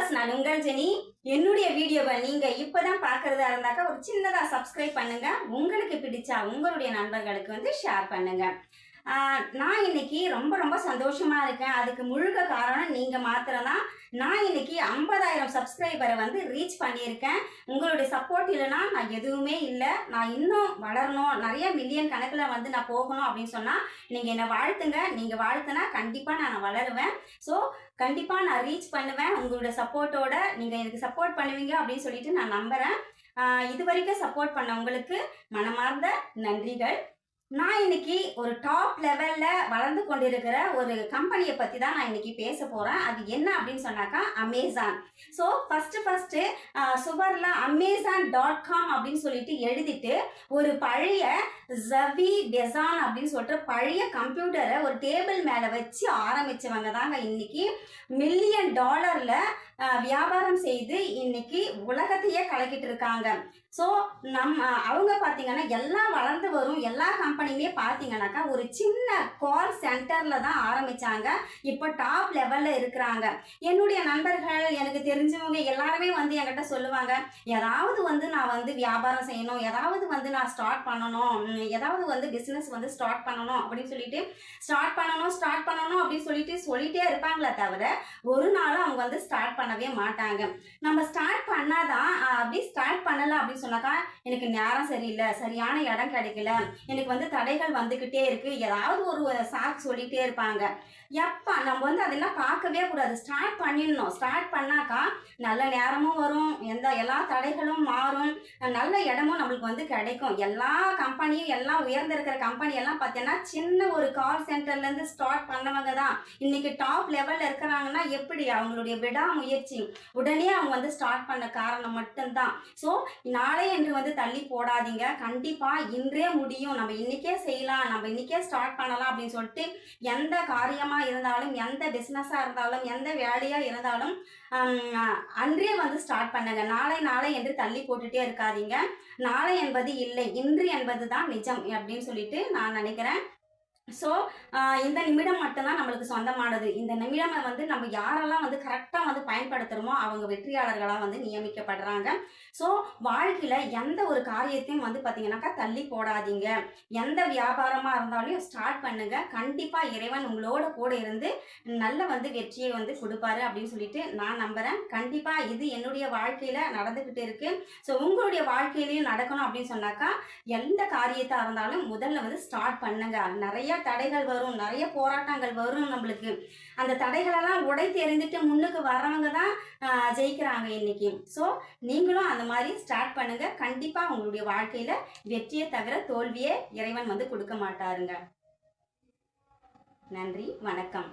Viewers, நான் உங்கள் Jenny. என்னுடைய வீடியோவை நீங்க இப்பதான் பார்க்கறதா இருந்தாக்கா ஒரு சின்னதா சப்ஸ்கிரைப் பண்ணுங்க. உங்களுக்கு பிடிச்சா உங்களுடைய நண்பர்களுக்கு ஷேர் பண்ணுங்க. நான் இன்னைக்கு ரொம்ப ரொம்ப சந்தோஷமா இருக்கேன். அதுக்கு முழுக்க காரணம் நீங்க மாத்திரம்தான். நான் இன்னைக்கு 50,000 சப்ஸ்கிரைபரை ரீச் பண்ணியிருக்கேன். உங்களுடைய சப்போர்ட் இல்லைன்னா நான் எதுவுமே இல்லை. நான் இன்னும் வளரணும், நிறைய மில்லியன் கணக்கில் நான் போகணும் அப்படின்னு சொன்னால் நீங்கள் என்னை வாழ்த்துங்க. நீங்கள் வாழ்த்துனா கண்டிப்பாக நான் வளருவேன். ஸோ கண்டிப்பாக நான் ரீச் பண்ணுவேன். உங்களுடைய சப்போர்ட்டோட நீங்கள் எனக்கு சப்போர்ட் பண்ணுவீங்க அப்படின்னு சொல்லிட்டு நான் நம்புகிறேன். இது வரைக்கும் சப்போர்ட் பண்ணவங்களுக்கு மனமார்ந்த நன்றிகள். நான் இன்னைக்கு ஒரு டாப் லெவல்ல வளர்ந்து கொண்டிருக்கிற ஒரு கம்பெனியை பத்தி தான் நான் இன்னைக்கு பேச போறேன். அது என்ன அப்படின்னு சொன்னாக்கா அமேசான். ஸோ ஃபர்ஸ்ட் சுவர்ல amazon.com அப்படின்னு சொல்லிட்டு எழுதிட்டு ஒரு பழைய ஜவி டெசான் அப்படின்னு சொல்லிட்டு பழைய கம்ப்யூட்டரை ஒரு டேபிள் மேல வச்சு ஆரம்பிச்சவங்க தாங்க இன்னைக்கு $1,000,000 வியாபாரம் செய்து இன்னைக்கு உலகத்தையே கலக்கிட்டு இருக்காங்க. ஸோ அவங்க பார்த்தீங்கன்னா எல்லாம் வளர்ந்து வரும் எல்லா கம்பெனியுமே பார்த்தீங்கன்னாக்கா ஒரு சின்ன கால் சென்டரில் தான் ஆரம்பித்தாங்க. இப்போ டாப் லெவலில் இருக்கிறாங்க. என்னுடைய நண்பர்கள், எனக்கு தெரிஞ்சவங்க எல்லாருமே என்கிட்ட சொல்லுவாங்க, ஏதாவது நான் வியாபாரம் செய்யணும், ஏதாவது நான் ஸ்டார்ட் பண்ணணும், ஏதாவது பிஸ்னஸ் ஸ்டார்ட் பண்ணணும் அப்படின்னு சொல்லிட்டு ஸ்டார்ட் பண்ணணும் அப்படின்னு சொல்லிட்டே இருப்பாங்களே தவிர ஒரு நாளும் அவங்க ஸ்டார்ட் பண்ணவே மாட்டாங்க. நம்ம ஸ்டார்ட் பண்ணாதான் அப்படி ஸ்டார்ட் பண்ணல அப்படின்னு சொன்னாக்கா எனக்கு நேரம் சரியில்லை, சரியான இடம் கிடைக்கல, எனக்கு தடைகள் வந்துகிட்டே இருக்கு, ஏதாவது ஒரு சாக்கு சொல்லிட்டே இருப்பாங்க. எப்ப நம்ம அதெல்லாம் பார்க்கவே கூடாது. ஸ்டார்ட் பண்ணிடணும். ஸ்டார்ட் பண்ணாக்கா நல்ல நேரமும் வரும், எல்லா தடைகளும் மாறும், நல்ல இடமும் நம்மளுக்கு கிடைக்கும். எல்லா கம்பெனியும் எல்லாம் உயர்ந்திருக்கிற கம்பெனி எல்லாம் பார்த்தீங்கன்னா சின்ன ஒரு கால் சென்டர்ல இருந்து ஸ்டார்ட் பண்ணவங்க தான் இன்னைக்கு டாப் லெவல்ல இருக்கிறாங்கன்னா எப்படி அவங்களுடைய விடாமுயற்சி, உடனே அவங்க ஸ்டார்ட் பண்ண காரணம் மட்டும்தான். ஸோ நாளை என்று தள்ளி போடாதீங்க. கண்டிப்பா இன்றே முடியும், நம்ம இன்னைக்கே செய்யலாம், நம்ம இன்னைக்கே ஸ்டார்ட் பண்ணலாம் அப்படின்னு சொல்லிட்டு எந்த காரியமா இருந்தாலும், எந்த பிசினஸா இருந்தாலும், எந்த வேலையா இருந்தாலும் அன்றே ஸ்டார்ட் பண்ணுங்க. நாளை என்று தள்ளி போட்டுட்டே இருக்காதீங்க. நாளை என்பது இல்லை, இன்று என்பது தான் நிஜம் அப்படின்னு சொல்லிட்டு நான் நினைக்கிறேன். ஸோ இந்த நிமிடம் மட்டும்தான் நம்மளுக்கு சொந்தமானது. இந்த நிமிடம் நம்ம யாரெல்லாம் கரெக்டாக பயன்படுத்துகிறோமோ அவங்க வெற்றியாளர்களாக நியமிக்கப்படுறாங்க. ஸோ வாழ்க்கையில் எந்த ஒரு காரியத்தையும் பார்த்தீங்கன்னாக்கா தள்ளி போடாதீங்க. எந்த வியாபாரமாக இருந்தாலும் ஸ்டார்ட் பண்ணுங்க. கண்டிப்பாக இறைவன் உங்களோட கூட இருந்து நல்ல வெற்றியை கொடுப்பாரு அப்படின்னு சொல்லிட்டு நான் நம்புகிறேன். கண்டிப்பாக இது என்னுடைய வாழ்க்கையில் நடந்துக்கிட்டு இருக்கு. ஸோ உங்களுடைய வாழ்க்கையிலையும் நடக்கணும் அப்படின்னு சொன்னாக்கா எந்த காரியத்தாக இருந்தாலும் முதல்ல ஸ்டார்ட் பண்ணுங்க. நிறைய தடைகள் வரும், நிறைய போராட்டங்கள் வரும். நம்மளுக்கு அந்த தடைகளெல்லாம் உடைத்து எறிந்துட்டு முன்னுக்கு வர்றவங்க தான் ஜெயிக்கிறாங்க இன்னைக்கு. ஸோ நீங்களும் அந்த மாதிரி ஸ்டார்ட் பண்ணுங்க. கண்டிப்பா உங்களுடைய வாழ்க்கையில வெற்றியை தவிர தோல்வியே இறைவன் கொடுக்க மாட்டாருங்க. நன்றி, வணக்கம்.